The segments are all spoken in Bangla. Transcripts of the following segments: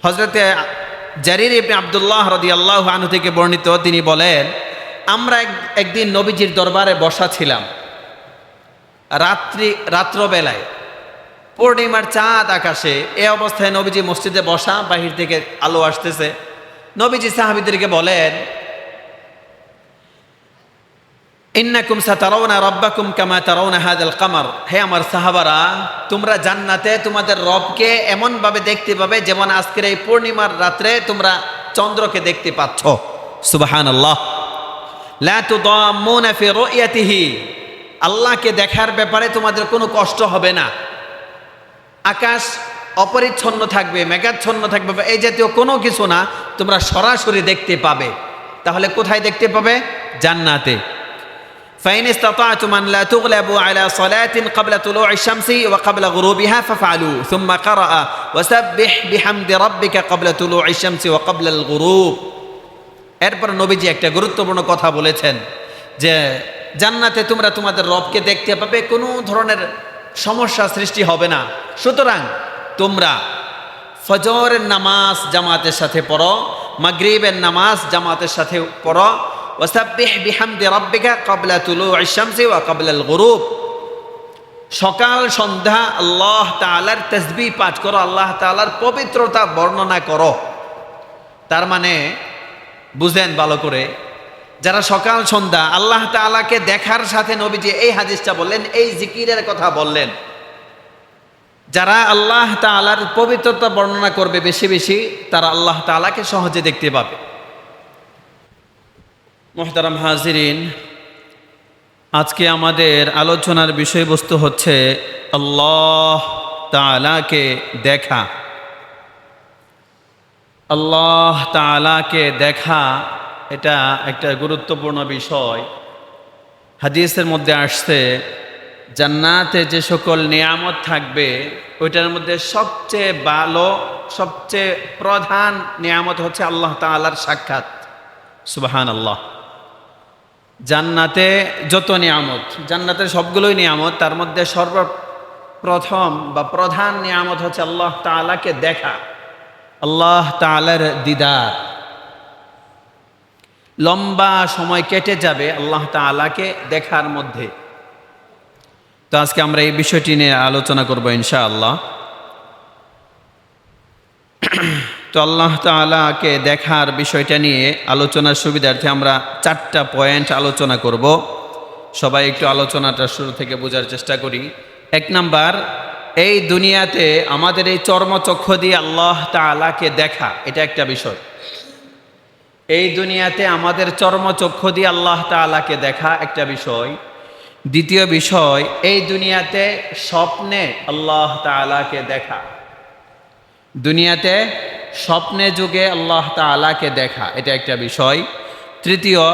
হযরতে জারির ইবনে আব্দুল্লাহ রাদিয়াল্লাহু আনহু থেকে বর্ণিত, তিনি বলেন, আমরা একদিন নবীজির দরবারে বসা ছিলাম রাত্রবেলায়, পূর্ণিমার চাঁদ আকাশে। এই অবস্থায় নবীজি মসজিদে বসা, বাহির থেকে আলো আসতেছে। নবীজি সাহাবীদেরকে বলেন, ইন্নাকুম সাতারাউনা রাব্বাকুম কামা তারাউনা হাযাল কামার। হে আমার সাহাবারা, তোমরা জান্নাতে তোমাদের রবকে এমন ভাবে দেখতে পাবে যেমন আজকের এই পূর্ণিমার রাত্রে তোমরা চন্দ্রকে দেখতে পাচ্ছ। সুবহানাল্লাহ। লা তুদাম্মুনা ফি রুয়াতিহি। আল্লাহকে দেখার ব্যাপারে তোমাদের কোনো কষ্ট হবে না। আকাশ অপরিচ্ছন্ন থাকবে, মেঘাচ্ছন্ন থাকবে, এই জাতীয় কোনো কিছু না, তোমরা সরাসরি দেখতে পাবে। তাহলে কোথায় দেখতে পাবে? জান্নাতে। فإن استطعتم أن لا تغلبوا على صلاة قبل طلوع الشمس وقبل غروبها فافعلوا ثم قرأ وسبح بحمد ربك قبل طلوع الشمس وقبل الغروب। এরপর নবীজি একটা গুরুত্বপূর্ণ কথা বলেছেন যে জান্নাতে তোমরা তোমাদের রবকে দেখতে পাবে, কোনো ধরনের সমস্যা সৃষ্টি হবে না। সুতরাং তোমরা ফজরের নামাজ জামাতের সাথে পড়ো, মাগরিবের নামাজ জামাতের সাথে পড়ো, ওয়াসাব্বিহ বিহামদি রাব্বিকা ক্বাবলা তুলুইশ শামসি ওয়া ক্বাবলাল গুরুব। সকাল সন্ধ্যা আল্লাহ তাআলার তাসবিহ পাঠ করো, আল্লাহ তাআলার পবিত্রতা বর্ণনা করো। তার মানে বুঝেন ভালো করে, যারা সকাল সন্ধ্যা আল্লাহ তাআলাকে দেখার সাথে নবীজি এই হাদিসটা বললেন, এই জিকিরের কথা বললেন, যারা আল্লাহ তাআলার পবিত্রতা বর্ণনা করবে বেশি বেশি, তারা আল্লাহ তাআলাকে সহজে দেখতে পাবে। মুহতারাম হাজিরিন, আজকে আমাদের আলোচনার বিষয়বস্তু হচ্ছে আল্লাহ তাআলাকে দেখা। আল্লাহ তাআলাকে দেখা এটা একটা গুরুত্বপূর্ণ বিষয়। হাদিসের মধ্যে আসছে, জান্নাতে যে সকল নিয়ামত থাকবে ওইটার মধ্যে সবচেয়ে ভালো, সবচেয়ে প্রধান নিয়ামত হচ্ছে আল্লাহ তাআলার সাক্ষাৎ। সুবহানাল্লাহ। জান্নাতে যত নিয়ামত, জান্নাতের সবগুলোই নিয়ামত, তার মধ্যে সর্বপ্রথম বা প্রধান নিয়ামত হচ্ছে আল্লাহ তাআলাকে দেখা, আল্লাহ তাআলার দিদার। লম্বা সময় কেটে যাবে আল্লাহ তাআলাকে দেখার মধ্যে। তো আজকে আমরা এই বিষয়টি নিয়ে আলোচনা করব ইনশাআল্লাহ। তো আল্লাহ তাআলাকে দেখার বিষয়টা নিয়ে আলোচনার সুবিধার্থে আমরা 4টা পয়েন্ট আলোচনা করব। সবাই একটু আলোচনাটা শুরু থেকে বোঝার চেষ্টা করি। 1 নাম্বার, এই দুনিয়াতে আমাদের এই চর্মচক্ষু দিয়ে আল্লাহ তাআলাকে দেখা, এটা একটা বিষয়। এই দুনিয়াতে আমাদের চর্মচক্ষু দিয়ে আল্লাহ তাআলাকে দেখা একটা বিষয়। দ্বিতীয় বিষয়, এই দুনিয়াতে স্বপ্নে আল্লাহ তাআলাকে দেখা, দুনিয়াতে স্বপ্নে যুগে আল্লাহ তাআলাকে দেখা, এটা একটা বিষয়। তৃতীয়,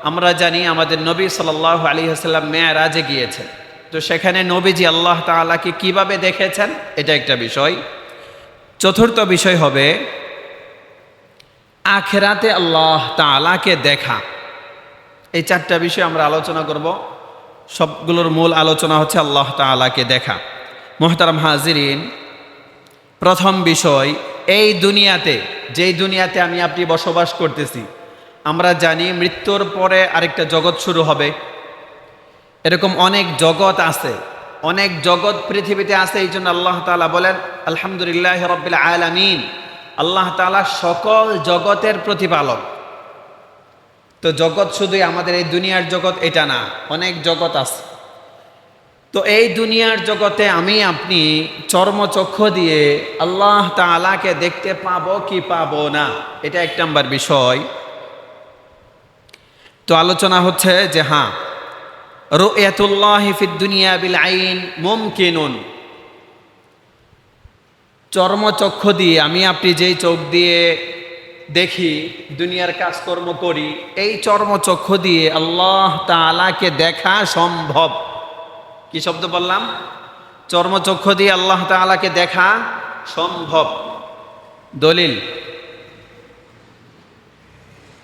আমরা জানি আমাদের নবী সাল্লাল্লাহু আলাইহি ওয়াসাল্লাম মেরাজে গিয়েছেন, তো সেখানে নবীজি আল্লাহ তাআলাকে কিভাবে দেখেছেন, এটা একটা বিষয়। চতুর্থ বিষয় হবে আখিরাতে আল্লাহ তাআলাকে দেখা। এই 4টা বিষয় আমরা আলোচনা করব। সবগুলোর মূল আলোচনা হচ্ছে আল্লাহ তাআলাকে দেখা। মুহতারাম হাজিরিন, প্রথম বিষয়, এই দুনিয়াতে, যেই দুনিয়াতে আমি আপনি বসবাস করতেছি, আমরা জানি মৃত্যুর পরে আরেকটা জগৎ শুরু হবে। এরকম অনেক জগৎ আছে, অনেক জগৎ পৃথিবীতে আছে। এই জন্য আল্লাহ তাআলা বলেন আলহামদুলিল্লাহি রাব্বিল আলামিন, আল্লাহ তাআলা সকল জগতের প্রতিপালক। তো জগৎ শুধুই আমাদের এই দুনিয়ার জগৎ এটা না, অনেক জগৎ আছে। তো এই দুনিয়ার জগতে আমি আপনি চর্মচক্ষু দিয়ে আল্লাহ তাআলাকে দেখতে পাবো কি পাবো না, এটা 1 নাম্বার বিষয়। তো আলোচনা হচ্ছে যে হ্যাঁ, রুয়াতুল্লাহি ফিদ দুনিয়া বিল আইন মুমকিনুন। চর্মচক্ষু দিয়ে আমি আপনি যেই চোখ দিয়ে দেখি, দুনিয়ার কাজকর্ম করি, এই চর্মচক্ষু দিয়ে আল্লাহ তাআলাকে দেখা সম্ভব। কি শব্দ বললাম? চর্মচক্ষু দিয়ে আল্লাহ তাআলাকে দেখা সম্ভব। দলিল,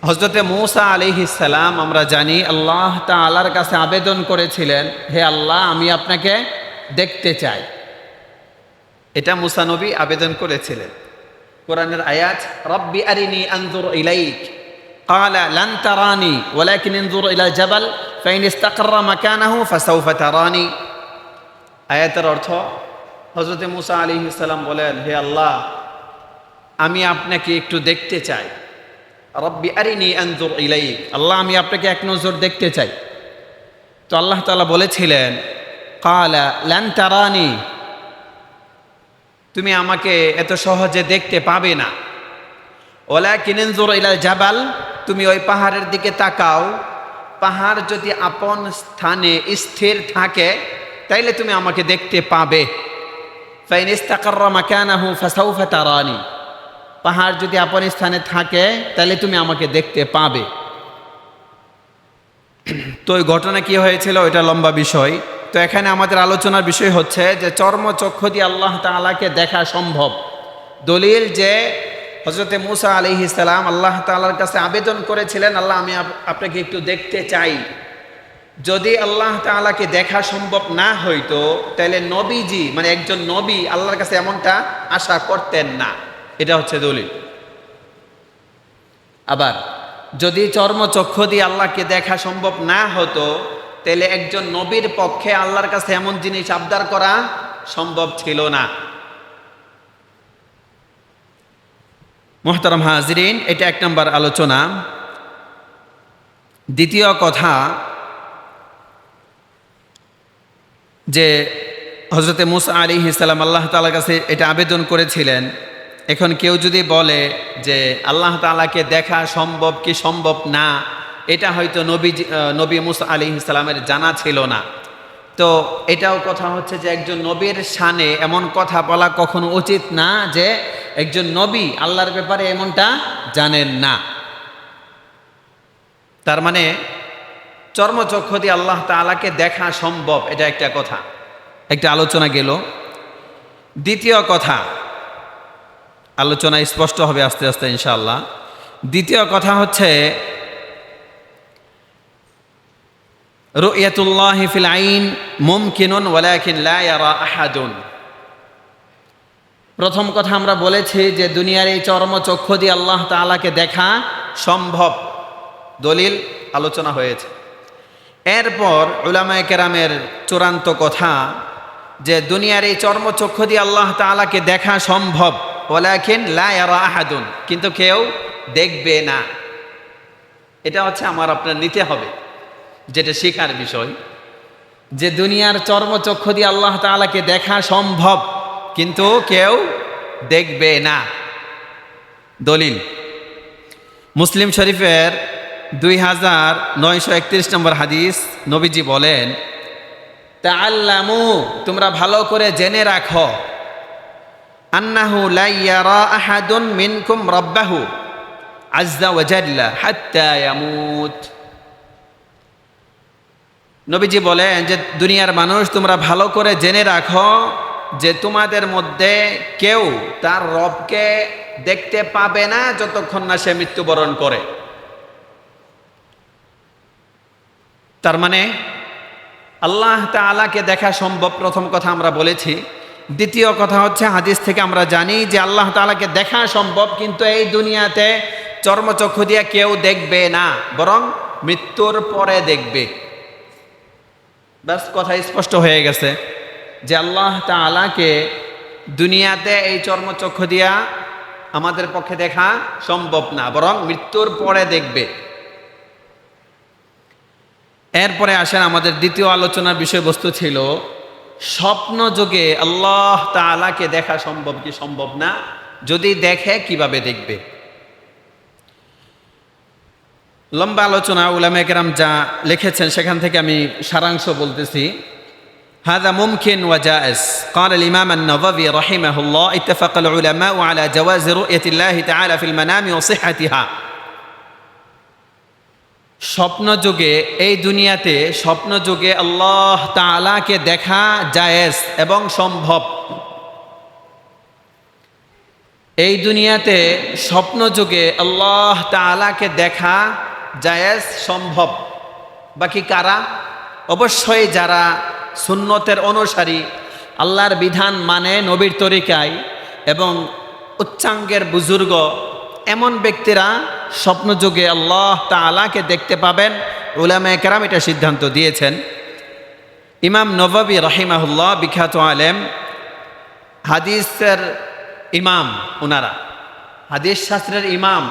হযরতে মূসা আলাইহিস সালাম, আমরা জানি আল্লাহ তাআলার কাছে আবেদন করেছিলেন, হে আল্লাহ, আমি আপনাকে দেখতে চাই। এটা মূসা নবী আবেদন করেছিলেন। কোরআনের আয়াত, রব্বি আরিনি আনজুর ইলাইক ক্বালা লান তারানি ওয়ালাকিন ইনজুর ইলা জাবাল ফাইন ইসতাকাররা মাকানাহু ফাসাউফা তারানি। আয়াতের অর্থ, হযরত মূসা আলাইহিস সালাম বলেন, হে আল্লাহ, আমি আপনাকে একটু দেখতে চাই। রব্বি আরিনি আনজুর ইলাইক, আল্লাহ আমি আপনাকে এক নজর দেখতে চাই। তো আল্লাহ তাআলা বলেছিলেন, ক্বালা লান তারানি, তুমি আমাকে এত সহজে দেখতে পাবে না। ওয়ালাকিন ইনজুর ইলা জাবাল, তুমি ওই পাহাড়ের দিকে তাকাও, পাহাড় যদি আপন স্থানে স্থির থাকে তাইলে তুমি আমাকে দেখতে পাবে। ফাইন ইসতাকাররা মাকানাহু ফাসাউফা তারানি, পাহাড় যদি আপন স্থানে থাকে তাহলে তুমি আমাকে দেখতে পাবে। তো ওই ঘটনা কি হয়েছিল এটা লম্বা বিষয়। তো এখানে আমাদের আলোচনার বিষয় হচ্ছে যে চর্মচক্ষু দিয়ে আল্লাহ তাআলাকে দেখা সম্ভব। দলিল যে হযরত মূসা আলাইহিস সালাম আল্লাহ তাআলার কাছে আবেদন করেছিলেন, আল্লাহ আমি আপনাকে একটু দেখতে চাই। যদি আল্লাহ তাআলাকে দেখা সম্ভব না হইতো তাহলে নবীজি মানে একজন নবী আল্লাহর কাছে এমনটা আশা করতেন না। এটা হচ্ছে দলিল। আবার যদি চর্মচক্ষু দিয়ে আল্লাহকে দেখা সম্ভব না হতো তাহলে একজন নবীর পক্ষে আল্লাহর কাছে এমন জিনিস আবদার করা সম্ভব ছিল না। মুহতারাম হাজিরিন, এটা এক নম্বর আলোচনা। দ্বিতীয় কথা যে হযরত মূসা আলাইহিস সালাম আল্লাহ তাআলার কাছে এটা আবেদন করেছিলেন। এখন কেউ যদি বলে যে আল্লাহ তাআলাকে দেখা সম্ভব কি সম্ভব না, এটা হয়তো নবী মূসা আলাইহিস সালামের জানা ছিল না। তো এটাও কথা হচ্ছে যে একজন নবীর শানে এমন কথা বলা কখনো উচিত না যে একজন নবী আল্লাহর ব্যাপারে এমনটা জানেন না। তার মানে চর্মচক্ষু দিয়ে আল্লাহ তাআলাকে দেখা সম্ভব, এটা একটা কথা, একটা আলোচনা গেল। দ্বিতীয় কথা, আলোচনা স্পষ্ট হবে আস্তে আস্তে ইনশাআল্লাহ। দ্বিতীয় কথা হচ্ছে রু'য়াতুল্লাহি ফিল আইন মুমকিনুন ওয়ালাকিন লা ইয়ারা আহাদুন। প্রথম কথা আমরা বলেছি যে দুনিয়ার এই চর্মচক্ষু দিয়ে আল্লাহ তাআলাকে দেখা সম্ভব, দলিল আলোচনা হয়েছে। এরপর উলামায়ে কেরামের চূড়ান্ত কথা যে দুনিয়ার এই চর্মচক্ষু দিয়ে আল্লাহ তাআলাকে দেখা সম্ভব, ওয়ালাকিন লা ইয়ারা আহাদুন, কিন্তু কেউ দেখবে না। এটা হচ্ছে আমার আপনার নিতে হবে, যেটা শেখার বিষয়, যে দুনিয়ার চর্মচক্ষু দিয়ে আল্লাহ তাআলাকে দেখা সম্ভব কিন্তু কেউ দেখবে না। দলিল মুসলিম শরীফের 2931 নম্বর হাদিস, নবীজি বলেন, তাআল্লামু, তোমরা ভালো করে জেনে রাখো, আন্নাহু লা ইয়ারা আহাদুন মিনকুম রাব্বাহু আযজা ওয়া জাল্লা হাত্তা ইয়ামুত। নবীজি বলেন যে দুনিয়ার মানুষ তোমরা ভালো করে জেনে রাখো যে তোমাদের মধ্যে কেউ তার রবকে দেখতে পাবে না যতক্ষণ না সে মৃত্যুবরণ করে। তার মানে আল্লাহ তাআলাকে দেখা সম্ভব, প্রথম কথা আমরা বলেছি। দ্বিতীয় কথা হচ্ছে হাদিস থেকে আমরা জানি যে আল্লাহ তাআলাকে দেখা সম্ভব কিন্তু এই দুনিয়াতে চর্মচক্ষু দিয়ে কেউ দেখবে না, বরং মৃত্যুর পরে দেখবে। ব্যাস কথা স্পষ্ট হয়ে গেছে যে আল্লাহ তাআলাকে দুনিয়াতে এই চর্মচক্ষু দিয়া আমাদের পক্ষে দেখা সম্ভব না, বরং মৃত্যুর পরে দেখবে। এরপরে আসেন আমাদের দ্বিতীয় আলোচনার বিষয়বস্তু ছিল স্বপ্ন যোগে আল্লাহ তাআলাকে দেখা সম্ভব কি সম্ভব না, যদি দেখে কিভাবে দেখবে। লম্বা আলোচনা, উলামায়ে কেরাম যা লিখেছেন সেখান থেকে আমি সারাংশ বলতেছি। هذا ممكن وجائز. قال الإمام النووي رحمه الله اتفق العلماء على جواز رؤية الله تعالى في المنام وصحتها. স্বপ্ন যোগে এই দুনিয়াতে স্বপ্ন যোগে আল্লাহ তাআলাকে দেখা জায়েজ এবং সম্ভব। এই দুনিয়াতে স্বপ্ন যোগে আল্লাহ তাআলাকে দেখা জায়েজ সম্ভব। বাকি কারা? অবশ্যই যারা সুন্নতের অনুসারী, আল্লাহর বিধান মানে নবীর তরিকায় এবং উচ্চাঙ্গের বুজুর্গ এমন ব্যক্তিরা স্বপ্নযুগে আল্লাহ তাআলাকে দেখতে পাবেন। উলামায়ে কেরাম এটা সিদ্ধান্ত দিয়েছেন। ইমাম নববী রাহিমাহুল্লাহ বিখ্যাত আলেম, হাদিসের ইমাম, ওনারা হাদিস শাস্ত্রের ইমাম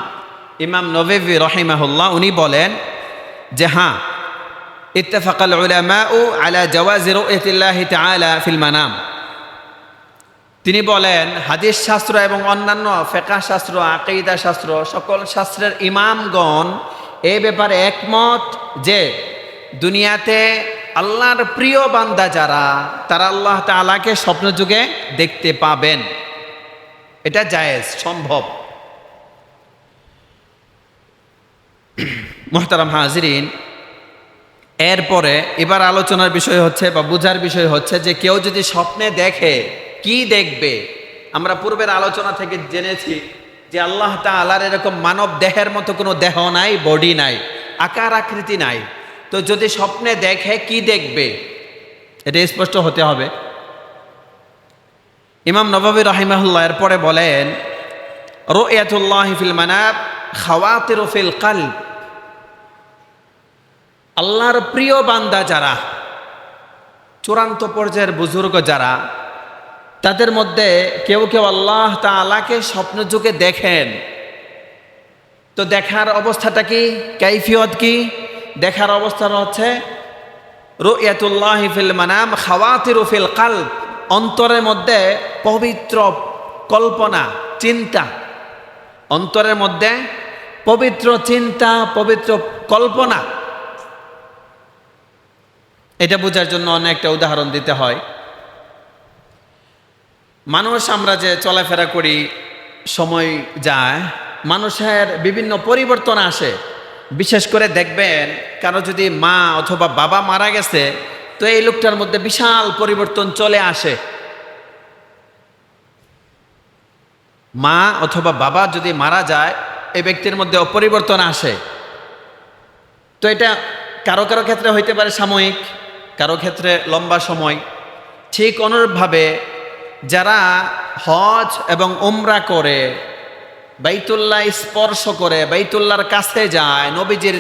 ইমাম নববী রাহিমাহুল্লাহ উনি বলেন যে হ্যাঁ, ইত্তাফাকাল উলামাউ আলা জাওয়াজি রু'য়াতিল্লাহি তাআলা ফিল মানাম। তিনি বলেন হাদিস শাস্ত্র এবং অন্যান্য ফিকহ শাস্ত্র, আকীদা শাস্ত্র, সকল শাস্ত্রের ইমামগণ এই ব্যাপারে একমত যে দুনিয়াতে আল্লাহর প্রিয় বান্দা যারা, তারা আল্লাহ তাআলাকে স্বপ্নযুগে দেখতে পাবেন। এটা জায়েজ, সম্ভব। মুহতারাম হাজিরিন, এরপরে এবার আলোচনার বিষয় হচ্ছে বা বুঝার বিষয় হচ্ছে যে কেউ যদি স্বপ্নে দেখে কি দেখবে। আমরা পূর্বের আলোচনা থেকে জেনেছি যে আল্লাহ তাআলার এরকম মানব দেহের মতো কোনো দেহ নাই, বডি নাই, আকার আকৃতি নাই। তো যদি স্বপ্নে দেখে কি দেখবে, এটা স্পষ্ট হতে হবে। ইমাম নববী রাহিমাহুল্লাহ এরপরে বলেন রু'য়াতুল্লাহি ফিল মানাম খাওয়াতিরু ফিল কলব। আল্লাহর প্রিয় বান্দা যারা, চূড়ান্ত পর্যায়ের বুজুর্গ যারা, তাদের মধ্যে কেউ কেউ আল্লাহ তাআলাকে স্বপ্নযুগে দেখেন। তো দেখার অবস্থাটা কি, কাইফিয়ত কি? দেখার অবস্থা হচ্ছে রু'য়াতুল্লাহি ফিল মানাম খাওয়াতিরু ফিল কলব, অন্তরের মধ্যে পবিত্র কল্পনা, চিন্তা, অন্তরের মধ্যে পবিত্র চিন্তা, পবিত্র কল্পনা। এটা বোঝার জন্য অনেকটা উদাহরণ দিতে হয়। মানুষ আমরা যে চলাফেরা করি, সময় যায়, মানুষের বিভিন্ন পরিবর্তন আসে। বিশেষ করে দেখবেন কারো যদি মা অথবা বাবা মারা গেছে, তো এই লোকটার মধ্যে বিশাল পরিবর্তন চলে আসে। মা অথবা বাবা যদি মারা যায়, এই ব্যক্তির মধ্যে পরিবর্তন আসে। তো এটা কারো কারো ক্ষেত্রে হইতে পারে সাময়িক, কারো ক্ষেত্রে লম্বা সময়। ঠিক অনুরূপভাবে যারা হজ এবং উমরা করে, বাইতুল্লাহ স্পর্শ করে, বাইতুল্লাহর কাছে যায়, নবীজির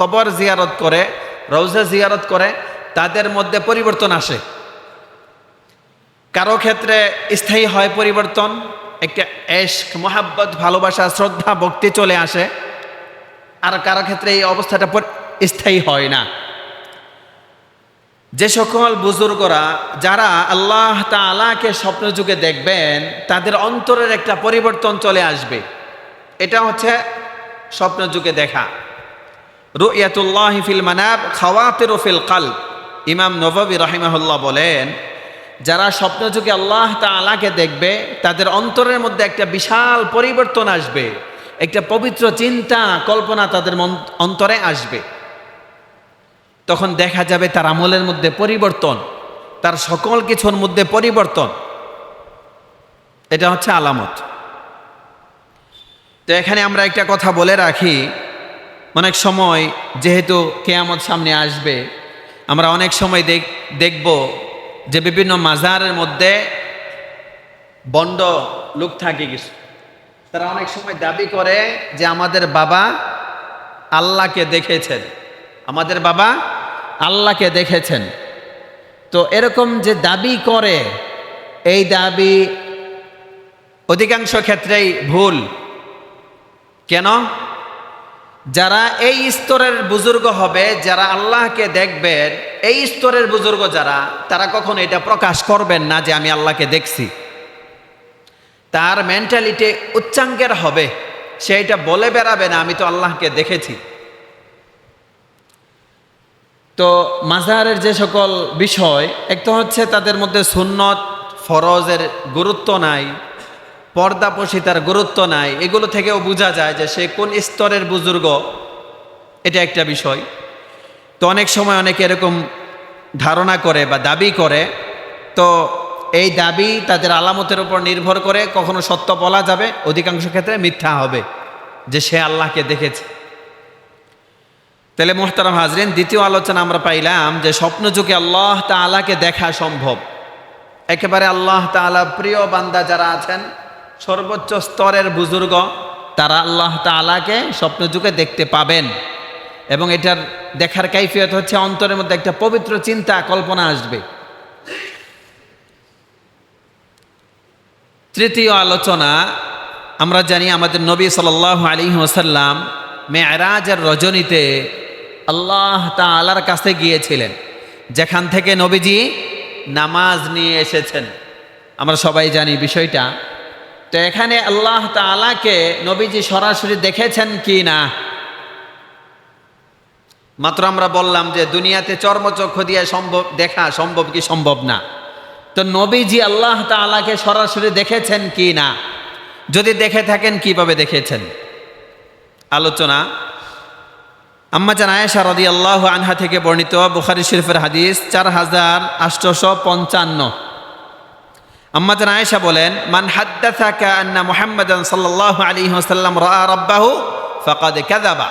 কবর জিয়ারত করে, রওজা জিয়ারত করে, তাদের মধ্যে পরিবর্তন আসে। কারো ক্ষেত্রে স্থায়ী হয় পরিবর্তন, একটা ইশক, মোহাব্বত, ভালোবাসা, শ্রদ্ধা, ভক্তি চলে আসে। আর কারো ক্ষেত্রে এই অবস্থাটা স্থায়ী হয় না। যে সকল বুজুর্গরা যারা আল্লাহ তাআলাকে স্বপ্নযুগে দেখবেন, তাদের অন্তরের একটা পরিবর্তন চলে আসবে। এটা হচ্ছে স্বপ্নযুগে দেখা। রু'য়াতুল্লাহি ফিল মানাম খাওয়াতিরু ফিল কলব। ইমাম নববী রাহিমাহুল্লাহ বলেন যারা স্বপ্নযুগে আল্লাহ তাআলাকে দেখবে, তাদের অন্তরের মধ্যে একটা বিশাল পরিবর্তন আসবে, একটা পবিত্র চিন্তা, কল্পনা তাদের অন্তরে আসবে। তখন দেখা যাবে তার আমলের মধ্যে পরিবর্তন, তার সকল কিছুর মধ্যে পরিবর্তন। এটা হচ্ছে আলামত। তো এখানে আমরা একটা কথা বলে রাখি, অনেক সময় যেহেতু কিয়ামত সামনে আসবে, আমরা অনেক সময় দেখব যে বিভিন্ন মাজারের মধ্যে বন্ড লোক থাকে কিছু। তারা অনেক সময় দাবি করে যে আমাদের বাবা আল্লাহকে দেখেছেন, আমাদের বাবা আল্লাহকে দেখেছেন। তো এরকম যে দাবি করে, এই দাবি অধিকাংশ ক্ষেত্রেই ভুল। কেন? যারা এই স্তরের বুজুর্গ হবে, যারা আল্লাহকে দেখবেন, এই স্তরের বুজুর্গ যারা, তারা কখনো এটা প্রকাশ করবেন না যে আমি আল্লাহকে দেখছি। তার মেন্টালিটি উচ্চাঙ্গের হবে, সে এটা বলে বেড়াবে না আমি তো আল্লাহকে দেখেছি। তো মাজারের যে সকল বিষয়, একটা হচ্ছে তাদের মধ্যে সুন্নত ফরজের গুরুত্ব নাই, পর্দাপশিতার গুরুত্ব নাই, এগুলো থেকেও বোঝা যায় যে সে কোন স্তরের বুজুর্গ। এটা একটা বিষয়। তো অনেক সময় অনেকে এরকম ধারণা করে বা দাবি করে, তো এই দাবি তাদের আলামতের উপর নির্ভর করে কখনো সত্য বলা যাবে, অধিকাংশ ক্ষেত্রে মিথ্যা হবে যে সে আল্লাহকে দেখেছে। তাহলে মুহতারাম হাজরিন, দ্বিতীয় আলোচনা আমরা পাইলাম যে স্বপ্নযুগে আল্লাহ তাআলাকে দেখা সম্ভব। একেবারে আল্লাহ তাআলা প্রিয় বান্দা যারা আছেন, সর্বোচ্চ স্তরের বুজুর্গ, তারা আল্লাহ তাআলাকে স্বপ্নযুগে দেখতে পাবেন। এবং এটার দেখার কাইফিয়ত হচ্ছে অন্তরের মধ্যে একটা পবিত্র চিন্তা কল্পনা আসবে। তৃতীয় আলোচনা, আমরা জানি আমাদের নবী সাল্লাল্লাহু আলাইহি ওয়াসাল্লাম মেরাজের রজনীতে আল্লাহ তাআলার কাছে গিয়েছিলেন, যেখান থেকে নবীজি নামাজ নিয়ে এসেছেন। আমরা সবাই জানি বিষয়টা। তো এখানে আল্লাহ তাআলাকে নবীজি সরাসরি দেখেছেন কি না? মাত্র আমরা বললাম যে দুনিয়াতে চর্মচক্ষু দিয়ে দেখা সম্ভব কি সম্ভব না। তো নবীজি আল্লাহ তাআলাকে সরাসরি দেখেছেন কি না? যদি দেখে থাকেন কিভাবে দেখেছেন? আলোচনা, আম্মা জান আয়েশা রাদিয়াল্লাহু আনহা থেকে বর্ণিত, বুখারী শরীফের হাদিস 4855। আম্মা জান আয়েশা বলেন, মান হাদ্দাসাকা আন্না মুহাম্মাদান সাল্লাল্লাহু আলাইহি ওয়াসাল্লাম রাআ রাব্বাহু ফাকাদ কাযাবা।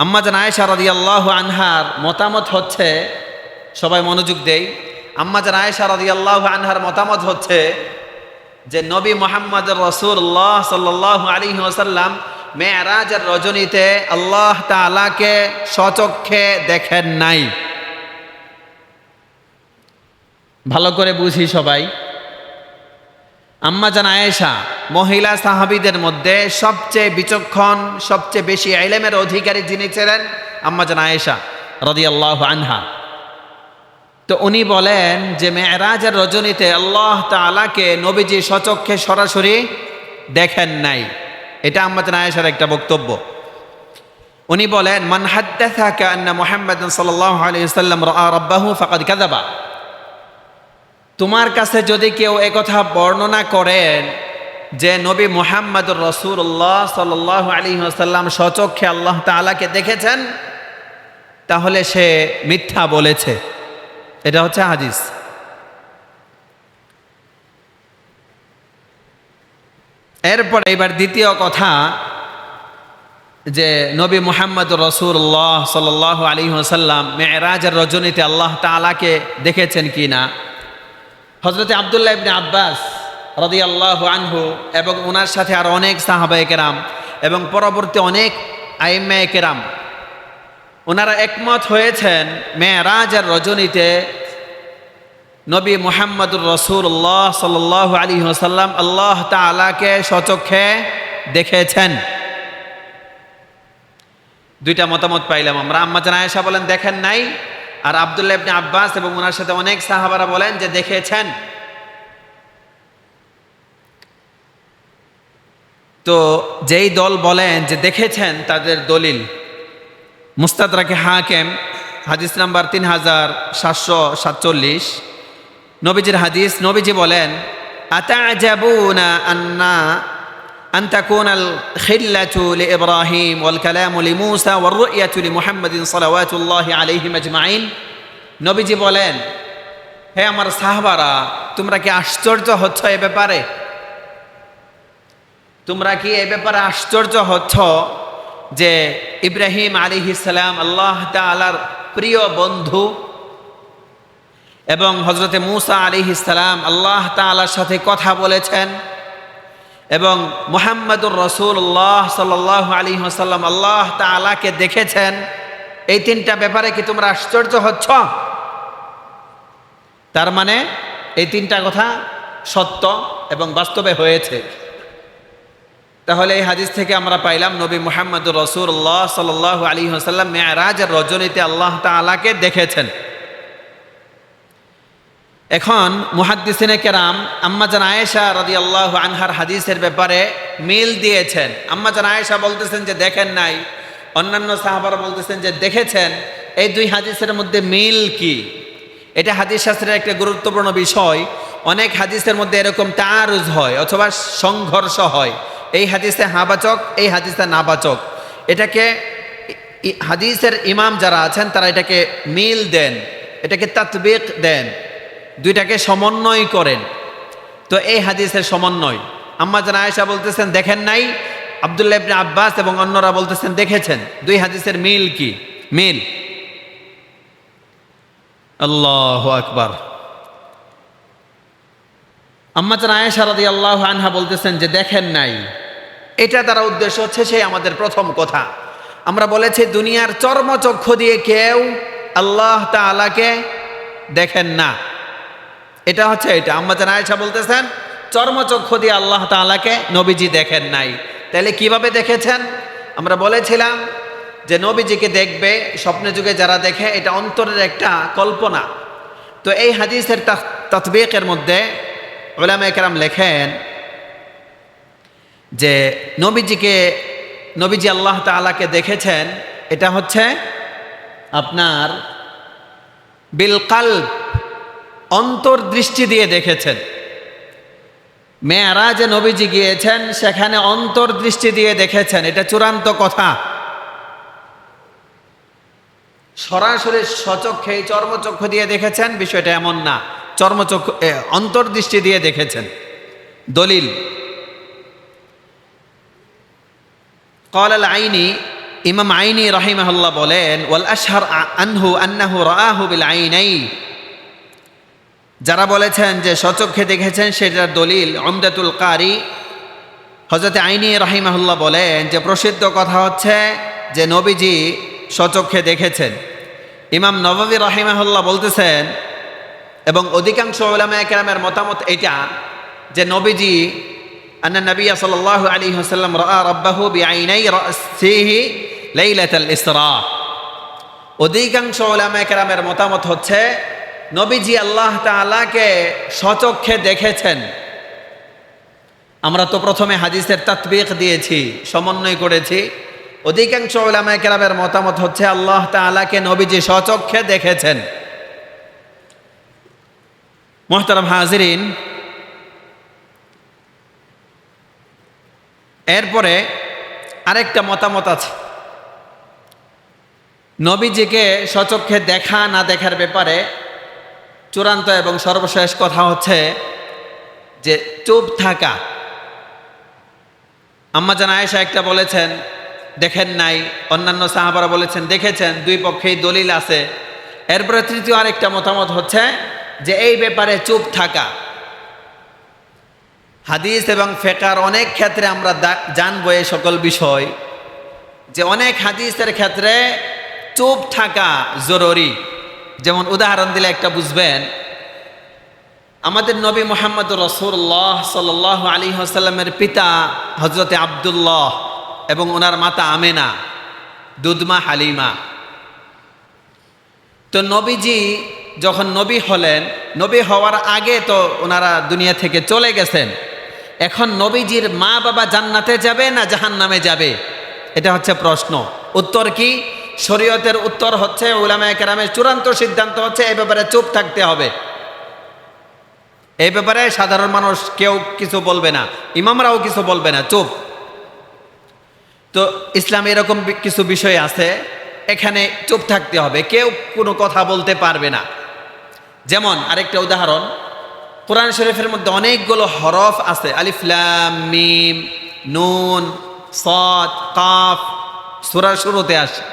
আম্মা জান আয়েশা রাদিয়াল্লাহু আনহার মতামত হচ্ছে, সবাই মনোযোগ দেই, আম্মা জান আয়েশা রাদিয়াল্লাহু আনহার মতামত হচ্ছে যে নবী মুহাম্মদ রাসূলুল্লাহ সাল্লাল্লাহু আলাইহি ওয়াসাল্লাম মেরাজের রজনীতে আল্লাহ তাআলাকে স্বচক্ষে দেখেন নাই। ভালো করে বুঝি সবাই। আম্মা জান আয়েশা মহিলা সাহাবীদের মধ্যে সবচেয়ে বিচক্ষণ, সবচেয়ে বেশি ইলমের অধিকারী যিনি ছিলেন আম্মা জান আয়েশা রাদিয়াল্লাহু আনহা। তো উনি বলেন যে মেরাজের রজনীতে আল্লাহ তাআলাকে নবীজি স্বচক্ষে সরাসরি দেখেন নাই। এটা আম্মা জান আয়েশার একটা বক্তব্য। উনি বলেন, মান হাদ্দাসাকা আন্না মুহাম্মাদান সাল্লাল্লাহু আলাইহি ওয়াসাল্লাম রাআ রাব্বাহু ফাকাদ কাযাবা। তোমার কাছে যদি কেউ একথা বর্ণনা করেন যে নবী মুহাম্মদুর রাসূলুল্লাহ সাল্লাল্লাহু আলাইহি ওয়াসাল্লাম স্বচক্ষে আল্লাহ তাআলাকে দেখেছেন, তাহলে সে মিথ্যা বলেছে। এটা হচ্ছে হাদিস। এরপরে এবার দ্বিতীয় কথা, যে নবী মুহাম্মদুর রাসূলুল্লাহ সাল্লাল্লাহু আলাইহি ওয়াসাল্লাম মেরাজের রজনীতে আল্লাহ তাআলাকে দেখেছেন কিনা। হযরত আব্দুল্লাহ ইবনে আব্বাস রাদিয়াল্লাহু আনহু এবং ওনার সাথে আর অনেক সাহাবায়ে কেরাম এবং পরবর্তী অনেক আইম্মায়ে কেরাম, ওনারা একমত হয়েছেন মেরাজের রজনীতে নবী মুহাম্মদুর রাসূলুল্লাহ সাল্লাল্লাহু আলাইহি ওয়াসাল্লাম আল্লাহ তাআলাকে স্বচক্ষে দেখেছেন। দুইটা মতামত পাইলাম আমরা। আম্মা জান আয়েশা বলেন দেখেন নাই, আর আব্দুল্লাহ ইবনে আব্বাস এবং ওনার সাথে অনেক সাহাবারা বলেন যে দেখেছেন। তো যেই দল বলেন যে দেখেছেন, তাদের দলিল মুস্তাদরাকে হাকিম হাদিস নাম্বার 3747, নবীজির হাদিস। নবীজি বলেন, আতা'জাবুনা আন তাকুনাল খিল্লাতু লিইব্রাহিম ওয়াল কালামু লিমূসা ওয়ার রু'য়াতু লিমুহাম্মাদিন সাল্লাল্লাহু আলাইহি আজমাইন। নবীজি বলেন, হে আমার সাহাবারা, তোমরা কি আশ্চর্য হচ্ছ এ ব্যাপারে? তোমরা কি এ ব্যাপারে আশ্চর্য হচ্ছ যে ইব্রাহিম আলাইহিস সালাম আল্লাহ তাআলার প্রিয় বন্ধু এবং হযরতে মূসা আলাইহিস সালাম আল্লাহ তাআলার সাথে কথা বলেছেন এবং মুহাম্মদুর রাসূলুল্লাহ সাল্লাল্লাহু আলাইহি ওয়াসাল্লাম আল্লাহ তাআলাকে দেখেছেন? এই তিনটা ব্যাপারে কি তোমরা আশ্চর্য হচ্ছ? তার মানে এই তিনটা কথা সত্য এবং বাস্তবে হয়েছে। তাহলে এই হাদিস থেকে আমরা পাইলাম নবী মুহাম্মদুর রাসূলুল্লাহ সাল্লাল্লাহু আলাইহি ওয়াসাল্লাম মেরাজের রজনীতে আল্লাহ তাআলাকে দেখেছেন। এখন মুহাদ্দিসিনে কেরাম আম্মা জান আয়েশা রাদিয়াল্লাহু আনহার হাদিসের ব্যাপারে মিল দিয়েছেন। আম্মা জান আয়েশা বলতেছেন যে দেখেন নাই, অন্যান্য সাহাবারা বলতেছেন যে দেখেছেন। এই দুই হাদিসের মধ্যে মিল কি? এটা হাদিস শাস্ত্রের একটা গুরুত্বপূর্ণ বিষয়। অনেক হাদিসের মধ্যে এরকম তাআরুজ হয় অথবা সংঘর্ষ হয়। এই হাদিসে হাবাচক, এই হাদিসে নাবাচক। এটাকে হাদিসের ইমাম যারা আছেন তারা এটাকে মিল দেন, এটাকে তাতবিক দেন, দুইটাকে সমন্বয় করেন। তো এই হাদিসের সমন্বয়। আম্মা জান আয়েশা বলতেছেন দেখেন নাই, আব্দুল্লাহ ইবনে আব্বাস এবং অন্যরা বলতেছেন দেখেছেন। দুই হাদিসের মিল কি? মিল। আল্লাহু আকবার। আম্মা জান আয়েশা রাদিয়াল্লাহু আনহা বলতেছেন যে দেখেন নাই, এটা দ্বারা উদ্দেশ্য হচ্ছে সেই আমাদের প্রথম কথা। আমরা বলেছি দুনিয়ার চর্মচক্ষু দিয়ে কেউ আল্লাহ তাআলাকে দেখেন না, এটা হচ্ছে এটা। আম্মা জান আয়েশা বলতেছেন চর্মচক্ষু দিয়ে আল্লাহ তাআলাকে নবীজি দেখেন নাই। তাহলে কিভাবে দেখেছেন? আমরা বলেছিলাম যে নবীজিকে দেখবে স্বপ্নে যুগে যারা দেখে, এটা অন্তরের একটা কল্পনা। তো এই হাদিসের তাতবীকের মধ্যে উলামায়ে কেরাম লেখেন যে নবীজি আল্লাহ তাআলাকে দেখেছেন, এটা হচ্ছে আপনার বিল কলব, অন্তর্দৃষ্টি দিয়ে দেখেছেন। মেরাজে নবীজি গিয়েছেন, সেখানে অন্তর্দৃষ্টি দিয়ে দেখেছেন, এটা চূড়ান্ত কথা। সরাসরি স্বচক্ষে চর্মচক্ষু দিয়ে দেখেছেন বিষয়টা এমন না, চর্মচক্ষু অন্তর্দৃষ্টি দিয়ে দেখেছেন। দলিল قال العيني, ইমাম আইনি রাহিমাহুল্লাহ বলেন ওয়াল আশহার আনহু আন্নাহু রাআহু বিল আইনাইন, যারা বলেছেন যে স্বচক্ষে দেখেছেন সেটার দলিল উমদাতুল কারি হযরত আইনি রাহিমাহুল্লাহ বলেন যে প্রসিদ্ধ কথা হচ্ছে যে নবীজি স্বচক্ষে দেখেছেন। ইমাম নববী রাহিমাহুল্লাহ বলতেছেন, এবং অধিকাংশ উলামায়ে কেরামের মতামত এটা, যে নবীজি আন্না নবী সাল্লাল্লাহু আলাইহি ওয়াসাল্লাম রাআ রাব্বাহু বিআইনাই রাসিহি লাইলাতাল ইসরা। অধিকাংশ উলামায়ে কেরামের মতামত হচ্ছে নবীজি আল্লাহ তাআলাকে স্বচক্ষে দেখেছেন। আমরা তো প্রথমে হাদিসের তাতবীক দিয়েছি, সমন্বয় করেছি। অধিকাংশ উলামায়ে কেরামের মতামত হচ্ছে আল্লাহ তাআলাকে নবীজি স্বচক্ষে দেখেছেন। মুহতারাম হাজিরিন, এরপরে আরেকটা মতামত আছে। নবীজিকে স্বচক্ষে দেখা না দেখার ব্যাপারে চূড়ান্ত এবং সর্বশেষ কথা হচ্ছে যে চুপ থাকা। আম্মা জান আয়েশা একটা বলেছেন দেখেন নাই, অন্যান্য সাহাবারা বলেছেন দেখেছেন, দুই পক্ষেই দলিল আছে। এরপরে তৃতীয় আরেকটা মতামত হচ্ছে যে এই ব্যাপারে চুপ থাকা। হাদিস এবং ফিকহের অনেক ক্ষেত্রে আমরা জানবো এই সকল বিষয়, যে অনেক হাদিসের ক্ষেত্রে চুপ থাকা জরুরি। যেমন উদাহরণ দিলে একটা বুঝবেন, আমাদের নবী মুহাম্মদ রাসূলুল্লাহ সাল্লাল্লাহু আলাইহি ওয়াসাল্লামের পিতা হযরতে আব্দুল্লাহ এবং ওনার মাতা আমেনা, দুধমা হালিমা। তো নবীজি যখন নবী হলেন, নবী হওয়ার আগে তো ওনারা দুনিয়া থেকে চলে গেছেন। এখন নবীজির মা বাবা জান্নাতে যাবে না জাহান্নামে যাবে, এটা হচ্ছে প্রশ্ন। উত্তর কি? শরীয়তের উত্তর হচ্ছে, উলামায়ে কেরামের চূড়ান্ত সিদ্ধান্ত হচ্ছে এই ব্যাপারে চুপ থাকতে হবে। এই ব্যাপারে সাধারণ মানুষ কেউ কিছু বলবে না, ইমামরাও কিছু বলবে না, চুপ। তো ইসলামে এরকম কিছু বিষয় আছে, এখানে চুপ থাকতে হবে, কেউ কোনো কথা বলতে পারবে না। যেমন আরেকটা উদাহরণ, কোরআন শরীফের মধ্যে অনেকগুলো হরফ আছে, আলিফ লাম মিম নুন সাদ কাফ, সূরার শুরুতে আসে।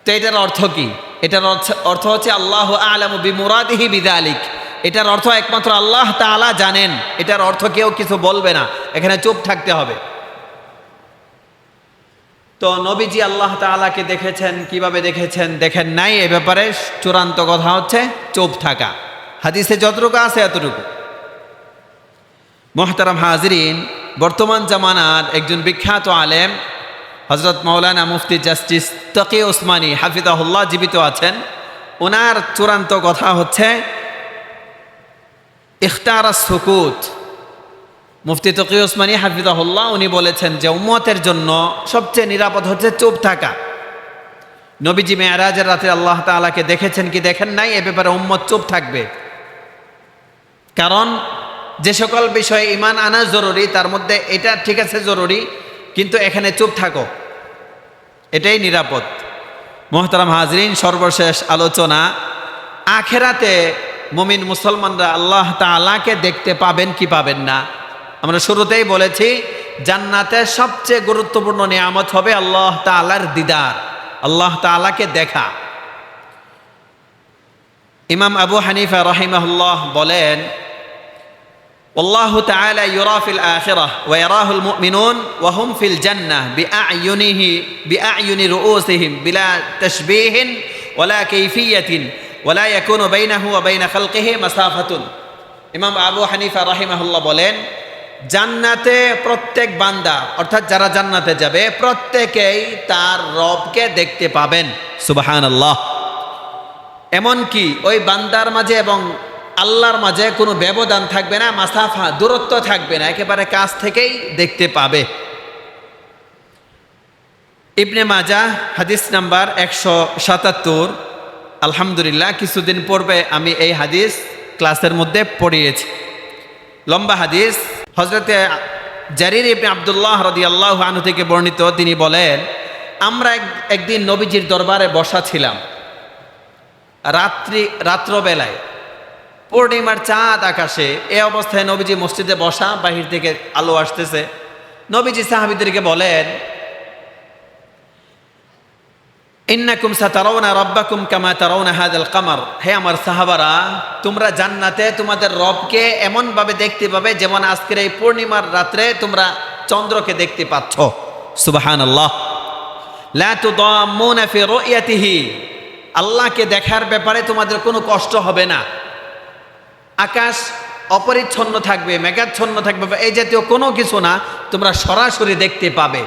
তো এটার অর্থ কি? এটার অর্থ হচ্ছে আল্লাহু আ'লামু বিমুরাদিহি বিযালিক, এটার অর্থ একমাত্র আল্লাহ তাআলা জানেন। এটার অর্থ কেউ কিছু বলবে না, এখানে চুপ থাকতে হবে। তো নবীজি আল্লাহ তাআলাকে দেখেছেন, কিভাবে দেখেছেন? দেখেন নাই, এ ব্যাপারে চূড়ান্ত কথা হচ্ছে চুপ থাকা। হাদিসে যতটুকু আছে এতটুকু। মুহতারাম হাজিরিন, বর্তমান জামানার একজন বিখ্যাত আলেম হযরত মাওলানা মুফতি জাস্টিস তকি ওসমানী হাফিজাহুল্লাহ জীবিত আছেন। ওনার চূড়ান্ত কথা হচ্ছে ইখতারাস সুকুত। মুফতি তকি ওসমানী হাফিজাহুল্লাহ উনি বলেছেন যে উম্মতের জন্য সবচেয়ে নিরাপদ হচ্ছে চুপ থাকা। নবীজি মেরাজের রাতে আল্লাহ তাআলাকে দেখেছেন কি দেখেন নাই, এ ব্যাপারে উম্মত চুপ থাকবে। কারণ যে সকল বিষয়ে ঈমান আনা জরুরি তার মধ্যে এটা ঠিক আছে জরুরি, কিন্তু এখানে চুপ থাকো, এটাই নিরাপদ। মুহতারাম হাজরিন, সর্বশেষ আলোচনা, আখেরাতে মুমিন মুসলমানরা আল্লাহ তাআলাকে দেখতে পাবেন কি পাবেন না। আমরা শুরুতেই বলেছি জান্নাতের সবচেয়ে গুরুত্বপূর্ণ নিয়ামত হবে আল্লাহ তাআলার দিদার, আল্লাহ তাআলাকে দেখা। ইমাম আবু হানিফা রাহিমাহুল্লাহ বলেন والله تعالى يرى في الآخرة ويراه المؤمنون وهم في الجنة بأعين رؤوسهم بلا تشبيه ولا كيفية ولا يكون بينه وبين خلقه مسافة ইমাম আবু হানিফা রাহিমাহুল্লাহ বলেন, জান্নাতে প্রত্যেক বান্দা অর্থাৎ যারা জান্নাতে যাবে প্রত্যেকেই তার রবকে দেখতে পাবেন। সুবহানাল্লাহ। এমনকি ওই বান্দার মাঝে এবং আল্লাহর মাঝে কোনো ব্যবধান থাকবে না, মাসাফা দূরত্ব থাকবে না, একেবারে কাছ থেকেই দেখতে পাবে। ইবনে মাজাহ হাদিস নাম্বার 177। আলহামদুলিল্লাহ, কিছুদিন পূর্বে আমি এই হাদিস ক্লাসের মধ্যে পড়িয়েছি। লম্বা হাদিস। হযরতে জারির ইবনে আব্দুল্লাহ রাদিয়াল্লাহু আনহু থেকে বর্ণিত, তিনি বলেন, আমরা একদিন নবীজির দরবারে বসা ছিলাম রাত্রবেলায়, পূর্ণিমার চাঁদ আকাশে। এ অবস্থায় নবীজি মসজিদে বসা, বাহির থেকে আলো আসতেছে। নবীজি সাহাবীদেরকে বলেন, ইন্নাকুম সাতারাউনা রাব্বাকুম কামা তারাউনা হাযাল কামার। হে আমার সাহাবারা, তোমরা জান্নাতে তোমাদের রবকে এমন ভাবে দেখতে পাবে যেমন আজকের এই পূর্ণিমার রাত্রে তোমরা চন্দ্রকে দেখতে পাচ্ছ। সুবহানাল্লাহ। লা তুদাম্মুনা ফি রুয়াতিহি। আল্লাহকে দেখার ব্যাপারে তোমাদের কোনো কষ্ট হবে না। আকাশ অপরিচ্ছন্ন থাকবে, মেঘাচ্ছন্ন থাকবে, এই জাতীয় কোনো কিছু না, তোমরা সরাসরি দেখতে পাবে।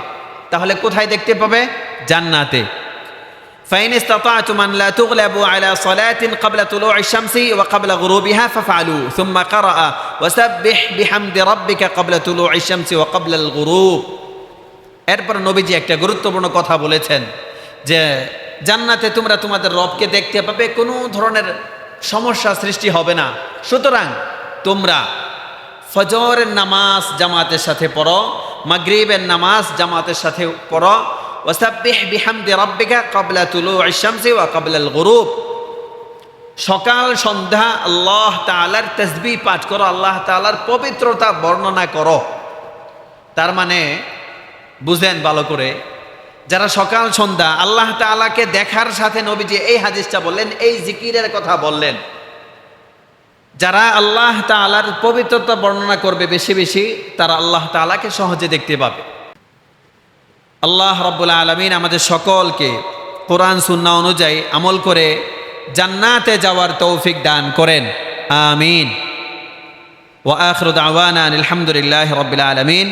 তাহলে কোথায় দেখতে পাবে? জান্নাতে। فإن استطعتم أن لا تغلبوا على صلاة قبل طلوع الشمس وقبل غروبها فافعلوا ثم قرأ وسبح بحمد ربك قبل طلوع الشمس وقبل الغروب। এরপর নবীজি একটা গুরুত্বপূর্ণ কথা বলেছেন যে জান্নাতে তোমরা তোমাদের রবকে দেখতে পাবে, কোনো ধরনের সমস্যা সৃষ্টি হবে না। সুতরাং তোমরা ফজরের নামাজ জামাতের সাথে পড়ো, মাগরিবের নামাজ জামাতের সাথে পড়ো, ওয়াসাব্বিহ বিহামদি রাব্বিকা ক্বাবলা তুলুইশ শামসি ওয়া ক্বাবলাল গুরুব। সকাল সন্ধ্যা আল্লাহ তাআলার তাসবিহ পাঠ করো, আল্লাহ তাআলার পবিত্রতা বর্ণনা করো। তার মানে বুঝেন ভালো করে, যারা সকাল সন্ধ্যা আল্লাহ তাআলাকে দেখার সাথে নবীজি এই হাদিসটা বললেন, এই জিকিরের কথা বললেন, যারা আল্লাহ তাআলার পবিত্রতা বর্ণনা করবে বেশি বেশি, তারা আল্লাহ তাআলাকে সহজে দেখতে পাবে। আল্লাহ রাব্বুল আলামিন আমাদের সকলকে কোরআন সুন্নাহ অনুযায়ী আমল করে জান্নাতে যাওয়ার তৌফিক দান করেন। আমিন। ওয়া আখিরু দাওয়ানা আলহামদুলিল্লাহি রাব্বিল আলামিন।